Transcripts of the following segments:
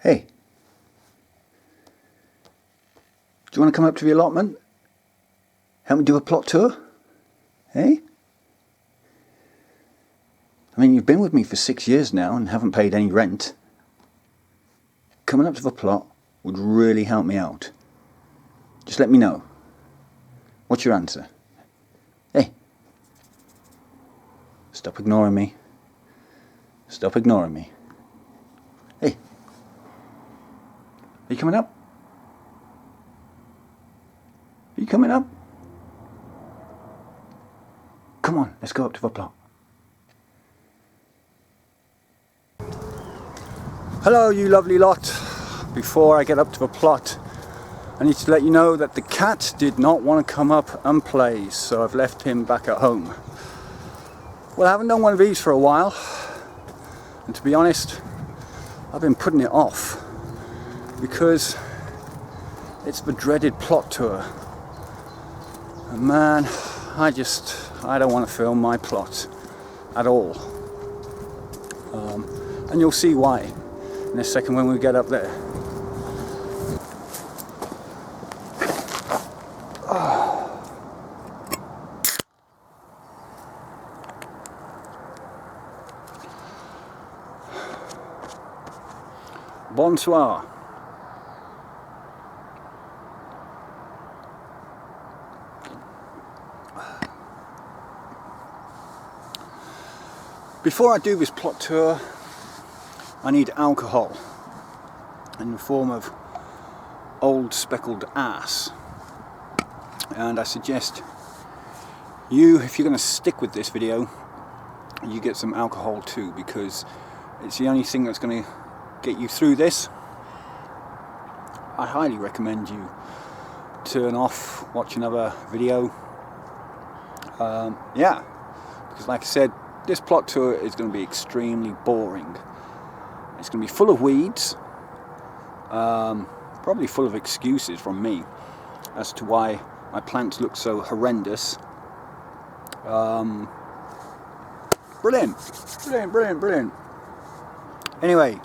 Hey, do you want to come up to the allotment? Help me do a plot tour? Hey? I mean, you've been with me for 6 years now and haven't paid any rent. Coming up to the plot would really help me out. Just let me know. What's your answer? Hey. Stop ignoring me. Stop ignoring me. Hey. Are you coming up? Are you coming up? Come on, let's go up to the plot. Hello, you lovely lot. Before I get up to the plot, I need to let you know that the cat did not want to come up and play, so I've left him back at home. Well, I haven't done one of these for a while, and to be honest, I've been putting it off because it's the dreaded plot tour. And man, I don't want to film my plot at all. And you'll see why in a second when we get up there. Bonsoir. Before I do this plot tour, I need alcohol in the form of old speckled ass. And I suggest you, if you're going to stick with this video, you get some alcohol too, because it's the only thing that's going to get you through this. I highly recommend you turn off, watch another video. Yeah, because like I said, this plot tour is going to be extremely boring. It's going to be full of weeds, probably full of excuses from me as to why my plants look so horrendous. Brilliant, brilliant, brilliant, brilliant. Anyway,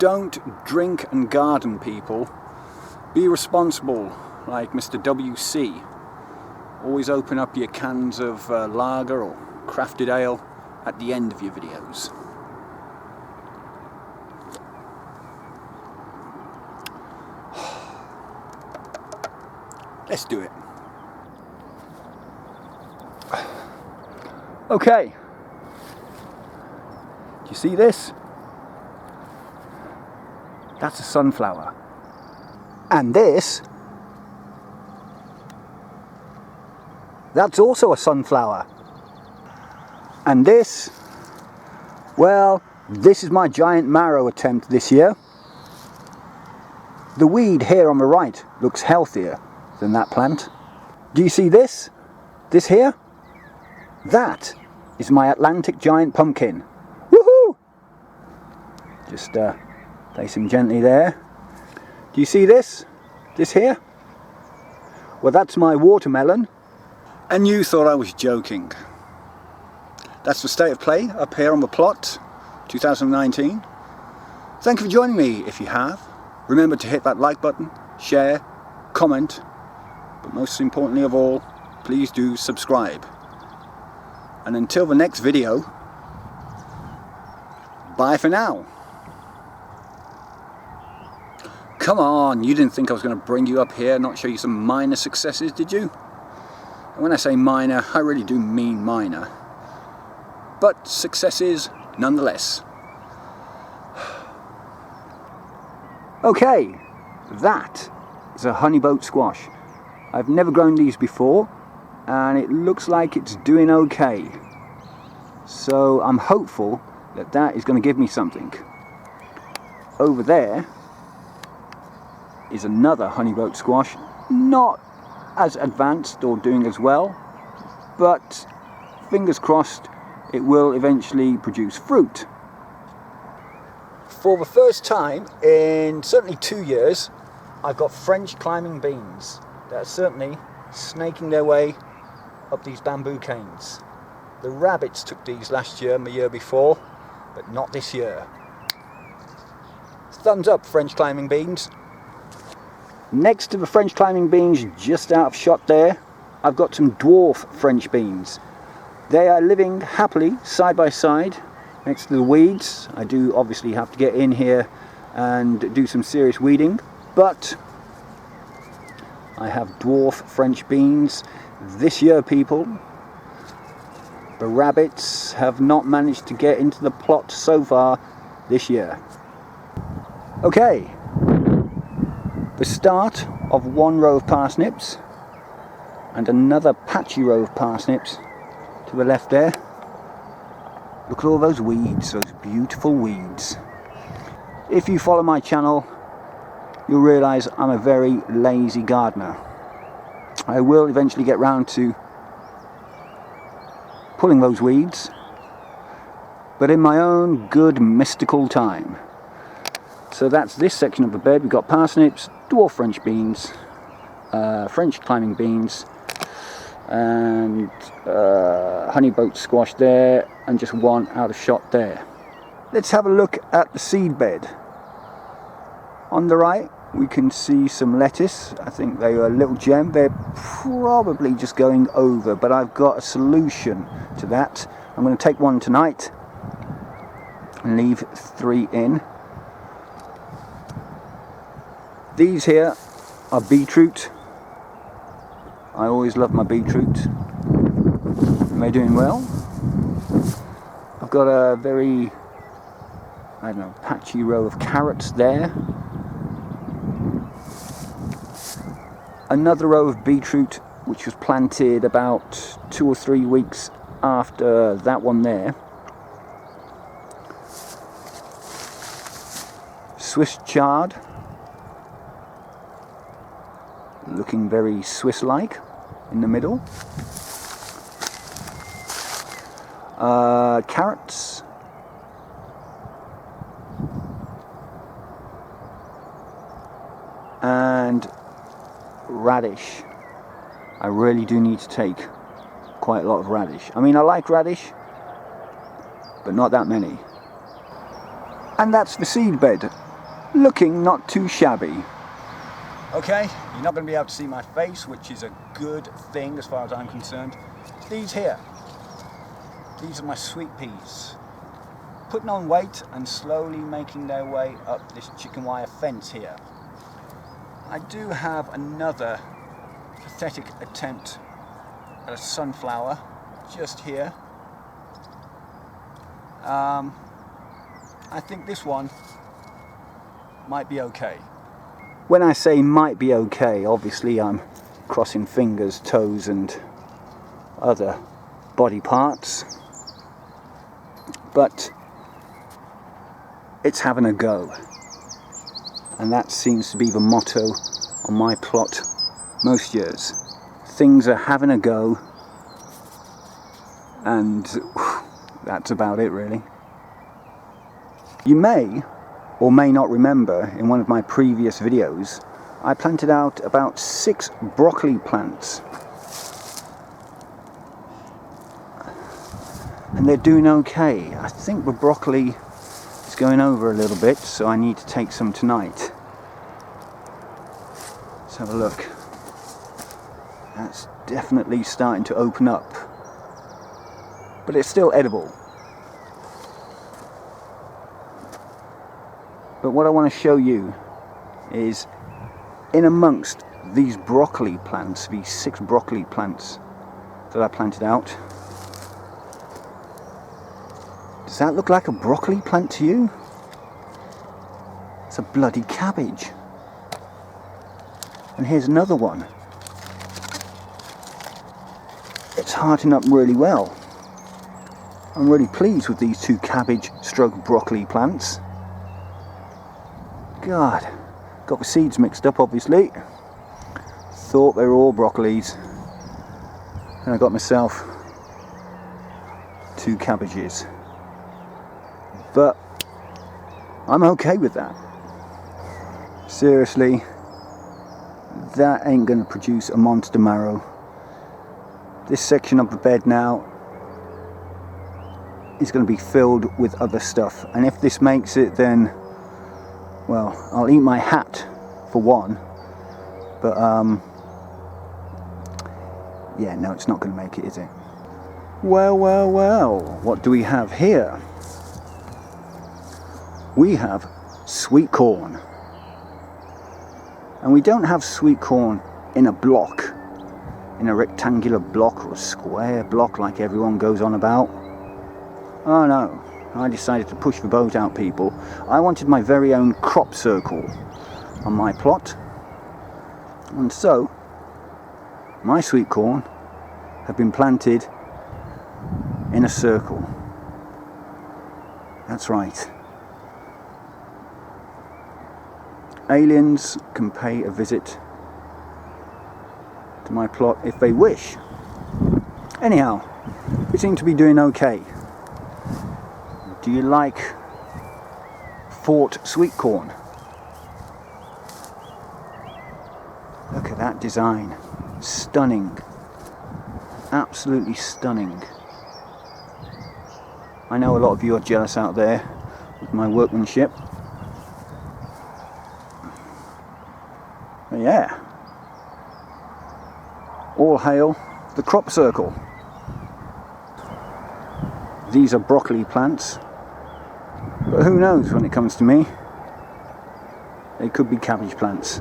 don't drink and garden, people. Be responsible, like Mr. WC. Always open up your cans of lager or crafted ale at the end of your videos. Let's do it. Okay. Do you see this? That's a sunflower. And this, that's also a sunflower. And this, well, this is my giant marrow attempt this year. The weed here on the right looks healthier than that plant. Do you see this? This here? That is my Atlantic giant pumpkin. Woohoo! Just place him gently there. Do you see this? This here? Well, that's my watermelon. And you thought I was joking. That's the state of play up here on the plot, 2019. Thank you for joining me if you have. Remember to hit that like button, share, comment, but most importantly of all, please do subscribe. And until the next video, bye for now. Come on, you didn't think I was going to bring you up here and not show you some minor successes, did you? And when I say minor, I really do mean minor. But successes nonetheless. Okay, that is a Honeybug Squash. I've never grown these before, and it looks like it's doing okay. So I'm hopeful that that is going to give me something. Over there is another Honeybug Squash, not as advanced or doing as well, but fingers crossed it will eventually produce fruit. For the first time in certainly 2 years, I've got French climbing beans that are certainly snaking their way up these bamboo canes. The rabbits took these last year and the year before, but not this year. Thumbs up, French climbing beans. Next to the French climbing beans, just out of shot there, I've got some dwarf French beans. They are living happily side by side next to the weeds. I do obviously have to get in here and do some serious weeding, but I have dwarf French beans this year, people. The rabbits have not managed to get into the plot so far this year. Okay, the start of one row of parsnips and another patchy row of parsnips to the left there. Look at all those weeds, those beautiful weeds. If you follow my channel, you'll realise I'm a very lazy gardener. I will eventually get round to pulling those weeds, but in my own good mystical time. So that's this section of the bed. We've got parsnips, dwarf French beans, French climbing beans, and honeybug squash there, and just one out of shot there. Let's have a look at the seed bed. On the right we can see some lettuce. I think they are a little gem. They're probably just going over, but I've got a solution to that. I'm going to take one tonight and leave 3 in. These here are beetroot. I always love my beetroot. Am I doing well? I've got a very, I don't know, patchy row of carrots there. Another row of beetroot, which was planted about 2 or 3 weeks after that one there. Swiss chard, looking very Swiss-like in the middle. Carrots. And radish. I really do need to take quite a lot of radish. I mean, I like radish, but not that many. And that's the seed bed, looking not too shabby. Okay, you're not going to be able to see my face, which is a good thing as far as I'm concerned. These here, these are my sweet peas, putting on weight and slowly making their way up this chicken wire fence here. I do have another pathetic attempt at a sunflower just here. I think this one might be okay. When I say might be okay, obviously I'm crossing fingers, toes and other body parts, but it's having a go. And that seems to be the motto on my plot most years. Things are having a go, and that's about it really. You may or may not remember, in one of my previous videos, I planted out about 6 broccoli plants. And they're doing okay. I think the broccoli is going over a little bit, so I need to take some tonight. Let's have a look. That's definitely starting to open up, but it's still edible. But what I want to show you is, in amongst these broccoli plants, these 6 broccoli plants that I planted out, does that look like a broccoli plant to you? It's a bloody cabbage. And here's another one. It's hearting up really well. I'm really pleased with these 2 cabbage stroke broccoli plants. God, got the seeds mixed up obviously. Thought they were all broccolis. And I got myself 2 cabbages. But I'm okay with that. Seriously, that ain't going to produce a monster marrow. This section of the bed now is going to be filled with other stuff, and if this makes it, then, well, I'll eat my hat for one, but yeah, no, it's not going to make it, is it? Well, well, well, what do we have here? We have sweet corn. And we don't have sweet corn in a block, in a rectangular block or a square block like everyone goes on about. Oh no, I decided to push the boat out, people. I wanted my very own crop circle on my plot. And so, my sweet corn have been planted in a circle. That's right. Aliens can pay a visit to my plot if they wish. Anyhow, we seem to be doing okay. Do you like Fort Sweet Corn? Look at that design. Stunning. Absolutely stunning. I know a lot of you are jealous out there with my workmanship. But yeah. All hail the crop circle. These are broccoli plants. But who knows when it comes to me? They could be cabbage plants.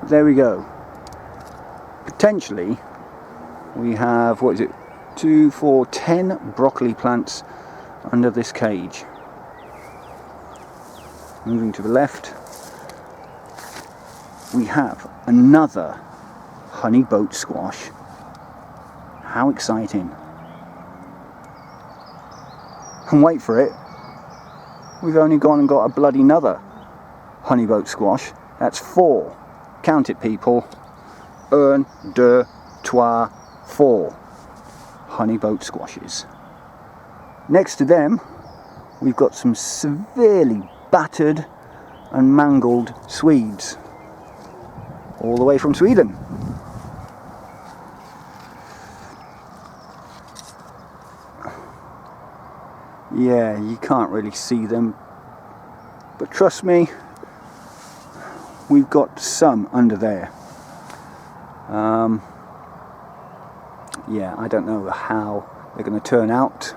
There we go. Potentially, we have, what is it, 2, 4, 10 broccoli plants under this cage. Moving to the left, we have another honeybug squash. How exciting. And wait for it, we've only gone and got a bloody another honeybug squash. That's 4. Count it, people. 1, 2, 3, 4 honeybug squashes. Next to them, we've got some severely battered and mangled Swedes. All the way from Sweden. Yeah, you can't really see them, but trust me, we've got some under there. Yeah, I don't know how they're going to turn out.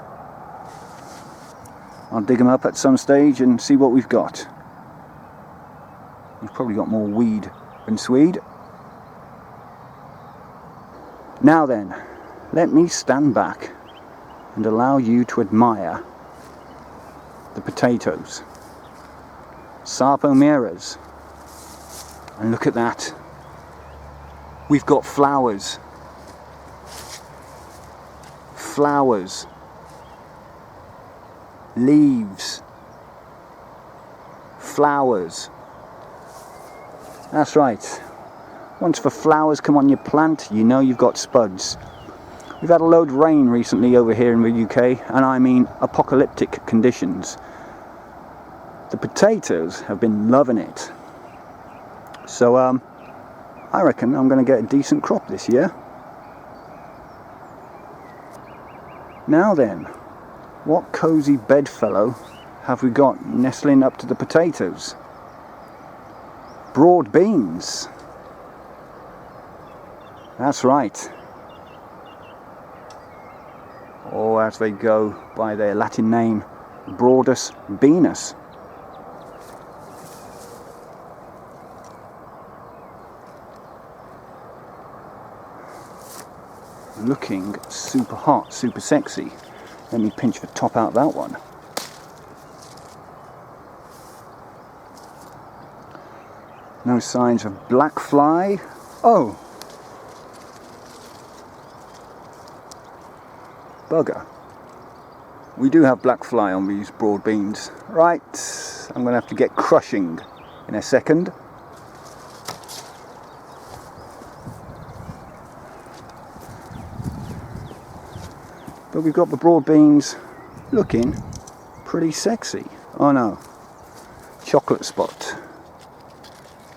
I'll dig them up at some stage and see what we've got. We've probably got more weed than Swede. Now then, let me stand back and allow you to admire the potatoes. Sarpomeras. And look at that. We've got flowers. Flowers. Leaves. Flowers. That's right. Once the flowers come on your plant, you know you've got spuds. We've had a load of rain recently over here in the UK, and I mean apocalyptic conditions. The potatoes have been loving it. So I reckon I'm going to get a decent crop this year. Now then, what cosy bedfellow have we got nestling up to the potatoes? Broad beans. That's right. Or as they go by their Latin name, Broadus beanus. Looking super hot, super sexy. Let me pinch the top out of that one. No signs of black fly. Oh! Bugger. We do have black fly on these broad beans. Right, I'm going to have to get crushing in a second. But we've got the broad beans looking pretty sexy. Oh no, chocolate spot.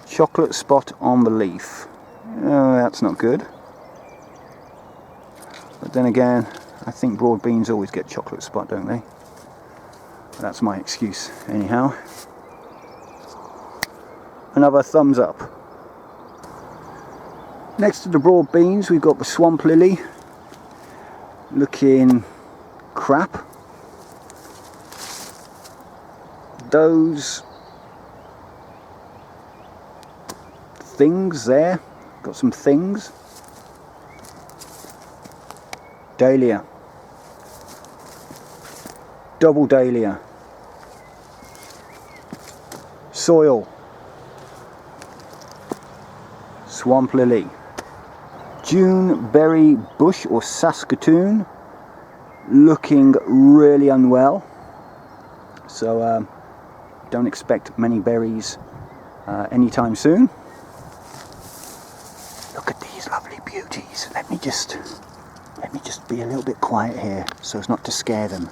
Chocolate spot on the leaf. Oh, that's not good. But then again, I think broad beans always get chocolate spot, don't they? That's my excuse anyhow. Another thumbs up. Next to the broad beans we've got the swamp lily, looking crap. Those things there, got some things. Dahlia, double dahlia, soil, swamp lily, June berry bush or Saskatoon, looking really unwell, so don't expect many berries anytime soon. Look at these lovely beauties. Let me just be a little bit quiet here so as not to scare them.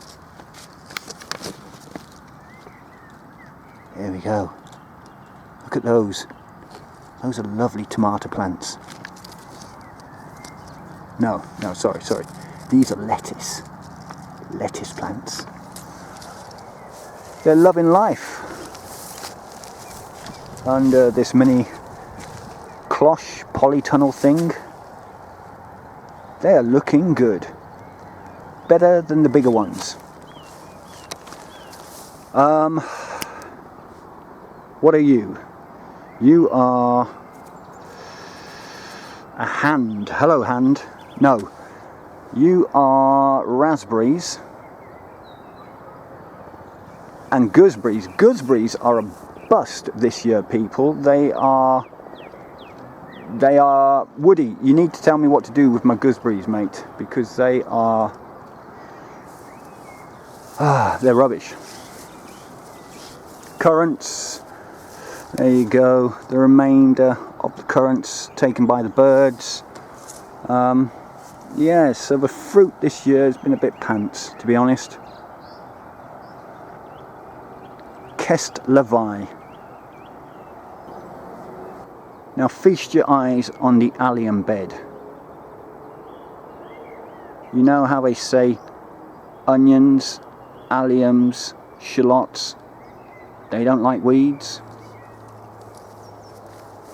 There we go. Look at those. Those are lovely tomato plants. No, sorry. These are lettuce plants. They're loving life under this mini cloche polytunnel thing. They are looking good. Better than the bigger ones. What are you? You are a hand. Hello, hand. No. You are raspberries and gooseberries. Gooseberries are a bust this year, people. They are woody. You need to tell me what to do with my gooseberries, mate, because they are they're rubbish. Currants, there you go, the remainder of the currants taken by the birds. Yeah, so the fruit this year has been a bit pants, to be honest. Kest Levi. Now feast your eyes on the allium bed. You know how they say onions, alliums, shallots, they don't like weeds?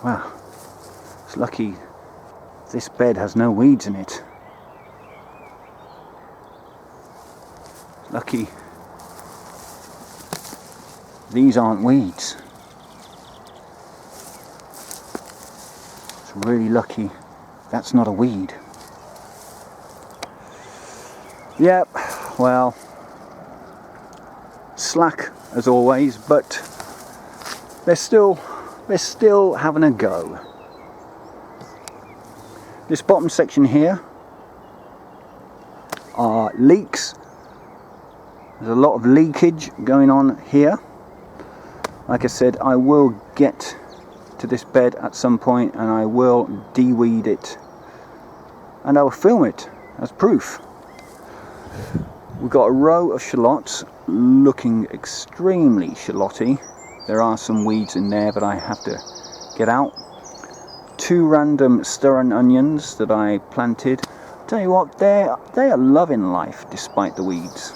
Wow, it's lucky this bed has no weeds in it. Lucky these aren't weeds. It's really lucky that's not a weed. Yep, well, slack as always, but they're still having a go. This bottom section here are leaks. There's a lot of leakage going on here. Like I said, I will get to this bed at some point and I will de-weed it and I will film it as proof. We've got a row of shallots looking extremely shallotty. There are some weeds in there that I have to get out. 2 random stirring onions that I planted. Tell you what, they are loving life despite the weeds.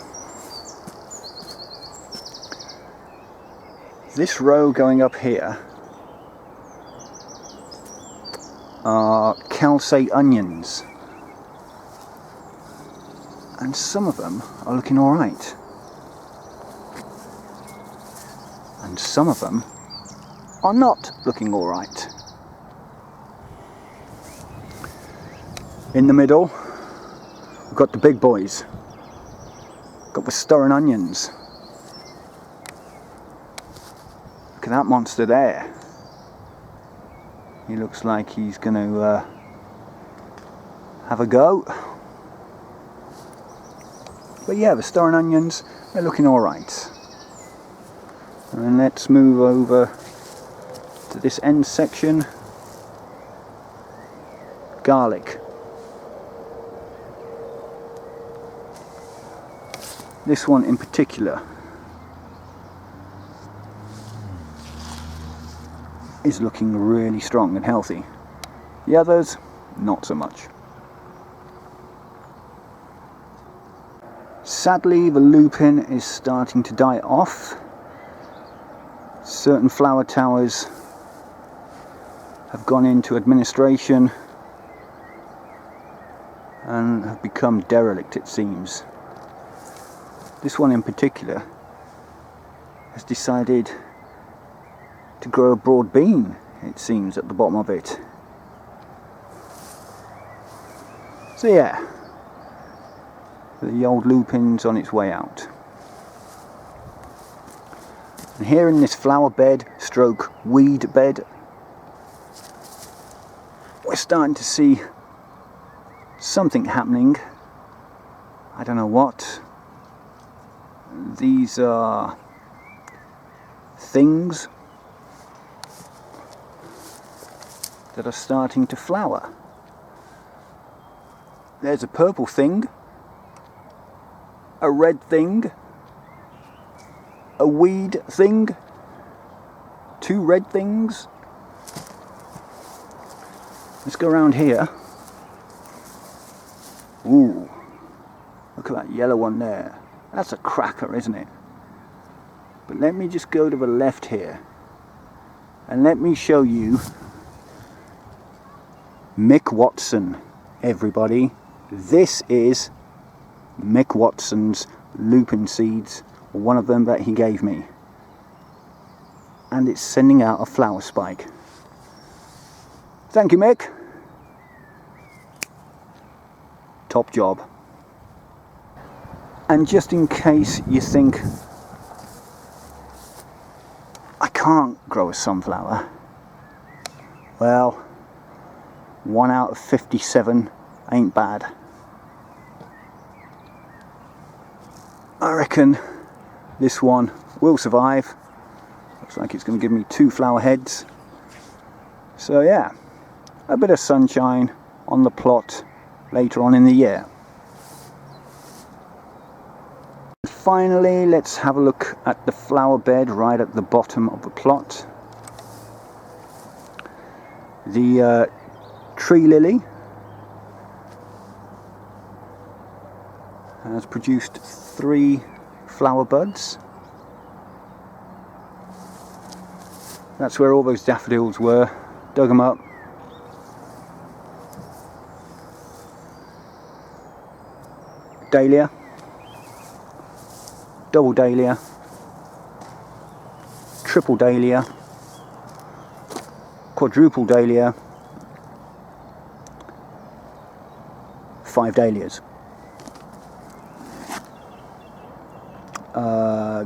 This row going up here are calcite onions, and some of them are looking alright, and some of them are not looking alright. In the middle we've got the big boys, got the stirring onions. Look at that monster there. He looks like he's going to have a go. But yeah, the stirring onions, they're looking alright. And let's move over to this end section. Garlic. This one in particular is looking really strong and healthy. The others, not so much. Sadly, the lupin is starting to die off. Certain flower towers have gone into administration and have become derelict, it seems. This one in particular has decided to grow a broad bean, it seems, at the bottom of it. So yeah, the old lupin's on its way out. And here in this flower bed stroke weed bed, we're starting to see something happening. I don't know what. These are things that are starting to flower. There's a purple thing, a red thing, a weed thing, two red things. Let's go around here. Ooh, look at that yellow one there. That's a cracker, isn't it? But let me just go to the left here and let me show you Mick Watson, everybody. This is Mick Watson's lupin seeds, one of them that he gave me. And it's sending out a flower spike. Thank you, Mick. Top job. And just in case you think I can't grow a sunflower, well, 1 out of 57 ain't bad. I reckon this one will survive. Looks like it's going to give me 2 flower heads. So yeah, a bit of sunshine on the plot later on in the year. Finally, let's have a look at the flower bed right at the bottom of the plot. The tree lily has produced 3 flower buds. That's where all those daffodils were. Dug them up. Dahlia, double dahlia, triple dahlia, quadruple dahlia, 5 dahlias.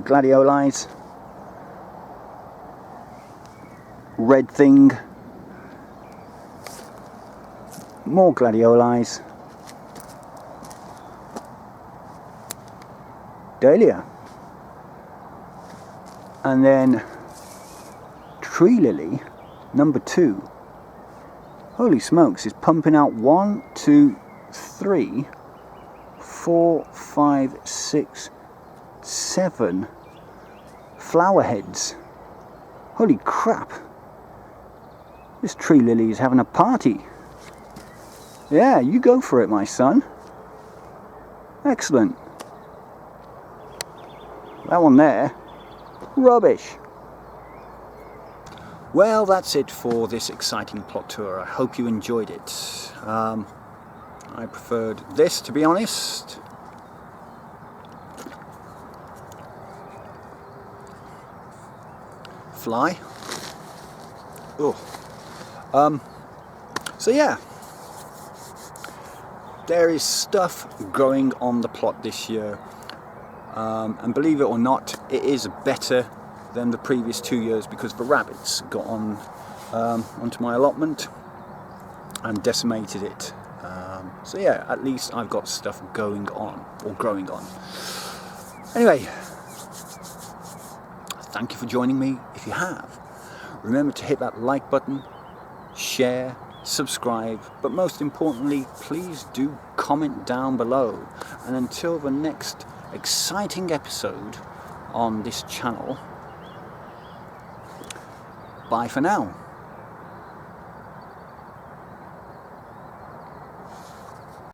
Gladiolis, red thing, more gladiolis, dahlia, and then tree lily number 2. Holy smokes, is pumping out 1, 2, 3, 4, 5, 6, 7 flower heads. Holy crap, this tree lily is having a party. Yeah, you go for it, my son. Excellent. That one there, rubbish. Well, that's it for this exciting plot tour. I hope you enjoyed it. I preferred this, to be honest. Fly. Oh. So yeah, there is stuff growing on the plot this year. And believe it or not, it is better than the previous 2 years because the rabbits got on onto my allotment and decimated it. So yeah, at least I've got stuff going on, or growing on. Anyway, thank you for joining me. If you have, remember to hit that like button, share, subscribe, but most importantly, please do comment down below. And until the next exciting episode on this channel, bye for now.